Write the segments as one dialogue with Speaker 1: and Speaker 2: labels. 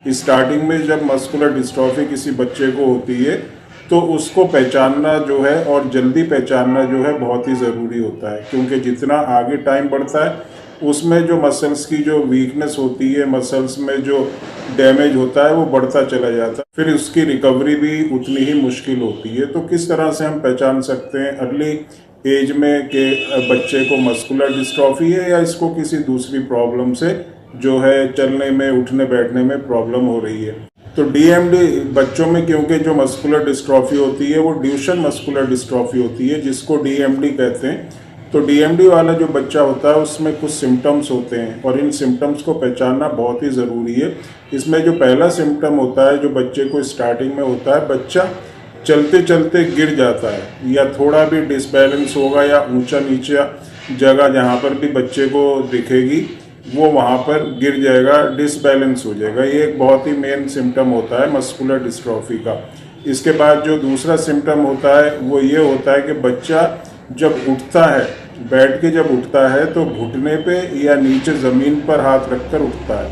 Speaker 1: Starting में जब muscular dystrophy किसी बच्चे को होती है तो उसको पहचानना जो है और जल्दी पहचानना जो है बहुत ही ज़रूरी होता है, क्योंकि जितना आगे टाइम बढ़ता है उसमें जो मसल्स की जो वीकनेस होती है, मसल्स में जो डैमेज होता है वो बढ़ता चला जाता है, फिर उसकी रिकवरी भी उतनी ही मुश्किल होती है। तो किस तरह से हम पहचान सकते हैं अर्ली एज में कि बच्चे को मस्कुलर डिस्ट्रॉफी है या इसको किसी दूसरी प्रॉब्लम से जो है चलने में, उठने बैठने में प्रॉब्लम हो रही है। तो डीएमडी बच्चों में, क्योंकि जो मस्कुलर डिस्ट्रॉफी होती है वो ड्यूशन मस्कुलर डिस्ट्रॉफी होती है जिसको डीएमडी कहते हैं। तो डीएमडी वाला जो बच्चा होता है उसमें कुछ सिम्टम्स होते हैं और इन सिम्टम्स को पहचानना बहुत ही ज़रूरी है। इसमें जो पहला सिम्टम होता है जो बच्चे को स्टार्टिंग में होता है, बच्चा चलते चलते गिर जाता है या थोड़ा भी डिसबैलेंस होगा या ऊंचा नीचा जगह जहाँ पर भी बच्चे को दिखेगी वो वहाँ पर गिर जाएगा, डिसबैलेंस हो जाएगा। ये एक बहुत ही मेन सिम्टम होता है मस्कुलर डिस्ट्रॉफी का। इसके बाद जो दूसरा सिम्टम होता है वो ये होता है कि बच्चा जब उठता है, बैठ के जब उठता है तो घुटने पे या नीचे ज़मीन पर हाथ रखकर उठता है,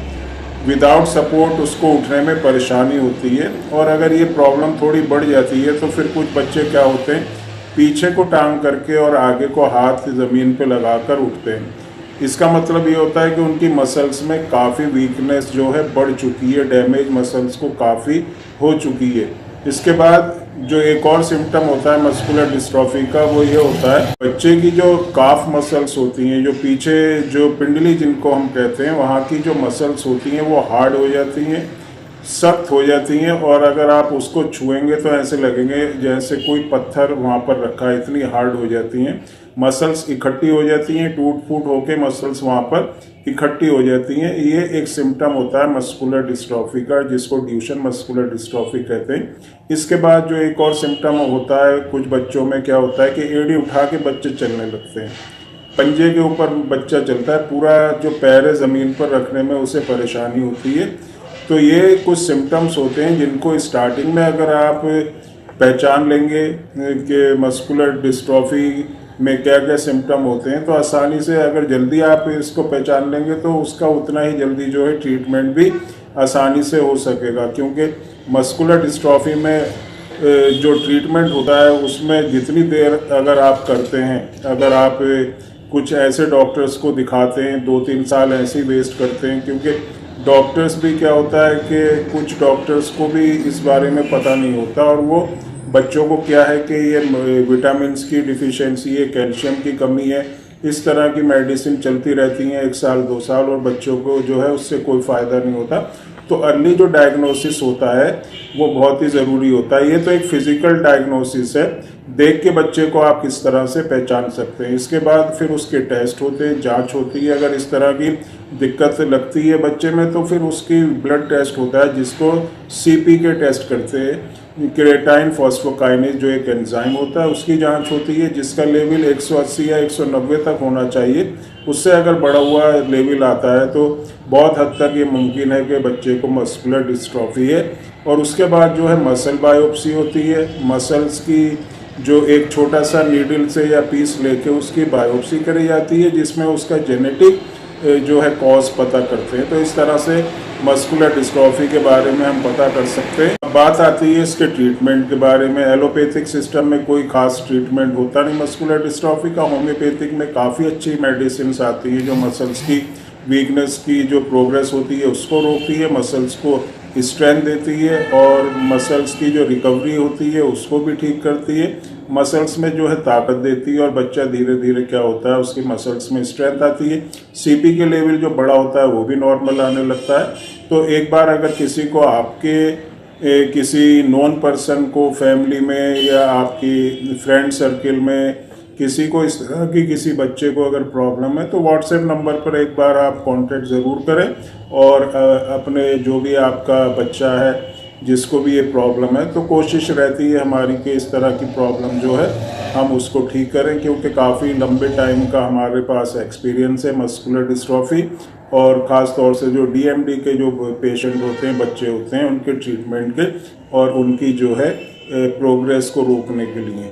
Speaker 1: विदाउट सपोर्ट उसको उठने में परेशानी होती है। और अगर ये प्रॉब्लम थोड़ी बढ़ जाती है तो फिर कुछ बच्चे क्या होते हैं, पीछे को टांग करके और आगे को हाथ ज़मीन पे लगाकर उठते हैं। इसका मतलब ये होता है कि उनकी मसल्स में काफ़ी वीकनेस जो है बढ़ चुकी है, डैमेज मसल्स को काफ़ी हो चुकी है। इसके बाद जो एक और सिम्टम होता है मस्कुलर डिस्ट्रॉफी का वो ये होता है, बच्चे की जो काफ मसल्स होती हैं, जो पीछे जो पिंडली जिनको हम कहते हैं, वहाँ की जो मसल्स होती हैं वो हार्ड हो जाती हैं, सख्त हो जाती हैं और अगर आप उसको छुएंगे तो ऐसे लगेंगे जैसे कोई पत्थर वहाँ पर रखा है, इतनी हार्ड हो जाती हैं। मसल्स इकट्ठी हो जाती हैं, टूट फूट होके मसल्स वहाँ पर इकट्ठी हो जाती हैं। ये एक सिम्टम होता है मस्कुलर डिस्ट्रॉफी का जिसको ड्यूशन मस्कुलर डिस्ट्रॉफी कहते हैं। इसके बाद जो एक और सिम्टम होता है कुछ बच्चों में क्या होता है कि एड़ी उठा के बच्चे चलने लगते हैं, पंजे के ऊपर बच्चा चलता है, पूरा जो पैर है ज़मीन पर रखने में उसे परेशानी होती है। तो ये कुछ सिम्टम्स होते हैं जिनको स्टार्टिंग में अगर आप पहचान लेंगे कि मस्कुलर डिस्ट्रॉफी में क्या क्या सिम्टम होते हैं तो आसानी से अगर जल्दी आप इसको पहचान लेंगे तो उसका उतना ही जल्दी जो है ट्रीटमेंट भी आसानी से हो सकेगा। क्योंकि मस्कुलर डिस्ट्रॉफी में जो ट्रीटमेंट होता है उसमें जितनी देर अगर आप करते हैं, अगर आप कुछ ऐसे डॉक्टर्स को दिखाते हैं, 2-3 साल ऐसे ही वेस्ट करते हैं, क्योंकि डॉक्टर्स भी क्या होता है कि कुछ डॉक्टर्स को भी इस बारे में पता नहीं होता और वो बच्चों को क्या है कि ये विटामिन्स की डिफिशियंसी है, कैल्शियम की कमी है, इस तरह की मेडिसिन चलती रहती हैं 1 साल 2 साल और बच्चों को जो है उससे कोई फ़ायदा नहीं होता। तो अर्ली जो डायग्नोसिस होता है वो बहुत ही ज़रूरी होता है। ये तो एक फिज़िकल डायग्नोसिस है, देख के बच्चे को आप किस तरह से पहचान सकते हैं। इसके बाद फिर उसके टेस्ट होते हैं, जांच होती है। अगर इस तरह की दिक्कत लगती है बच्चे में तो फिर उसकी ब्लड टेस्ट होता है जिसको CPK टेस्ट करते हैं, क्रेटाइन फॉस्फोकाइनेज जो एक एंजाइम होता है उसकी जांच होती है जिसका लेवल 180 या 190 तक होना चाहिए। उससे अगर बढ़ा हुआ लेवल आता है तो बहुत हद तक ये मुमकिन है कि बच्चे को मस्कुलर डिस्ट्रॉफी है। और उसके बाद जो है मसल बायोप्सी होती है, मसल्स की जो एक छोटा सा नीडल से या पीस लेके उसकी बायोप्सी करी जाती है जिसमें उसका जेनेटिक जो है कॉज पता करते हैं। तो इस तरह से मस्कुलर डिस्ट्रॉफी के बारे में हम पता कर सकते हैं। अब बात आती है इसके ट्रीटमेंट के बारे में। एलोपैथिक सिस्टम में कोई खास ट्रीटमेंट होता नहीं मस्कुलर डिस्ट्रॉफी का। होम्योपैथिक में काफ़ी अच्छी मेडिसिन आती है जो मसल्स की वीकनेस की जो प्रोग्रेस होती है उसको रोकती है, मसल्स को स्ट्रेंथ देती है और मसल्स की जो रिकवरी होती है उसको भी ठीक करती है, मसल्स में जो है ताकत देती है और बच्चा धीरे धीरे क्या होता है उसकी मसल्स में स्ट्रेंथ आती है। CPK लेवल जो बड़ा होता है वो भी नॉर्मल आने लगता है। तो एक बार अगर किसी को आपके किसी नॉन पर्सन को फैमिली में या आपकी फ्रेंड सर्किल में किसी को इस तरह की किसी बच्चे को अगर प्रॉब्लम है तो व्हाट्सएप नंबर पर एक बार आप कांटेक्ट ज़रूर करें और अपने जो भी आपका बच्चा है जिसको भी ये प्रॉब्लम है तो कोशिश रहती है हमारी कि इस तरह की प्रॉब्लम जो है हम उसको ठीक करें, क्योंकि काफ़ी लंबे टाइम का हमारे पास एक्सपीरियंस है मस्कुलर डिस्ट्रॉफी और ख़ास तौर से जो DMD के जो पेशेंट होते हैं, बच्चे होते हैं, उनके ट्रीटमेंट के और उनकी जो है प्रोग्रेस को रोकने के लिए।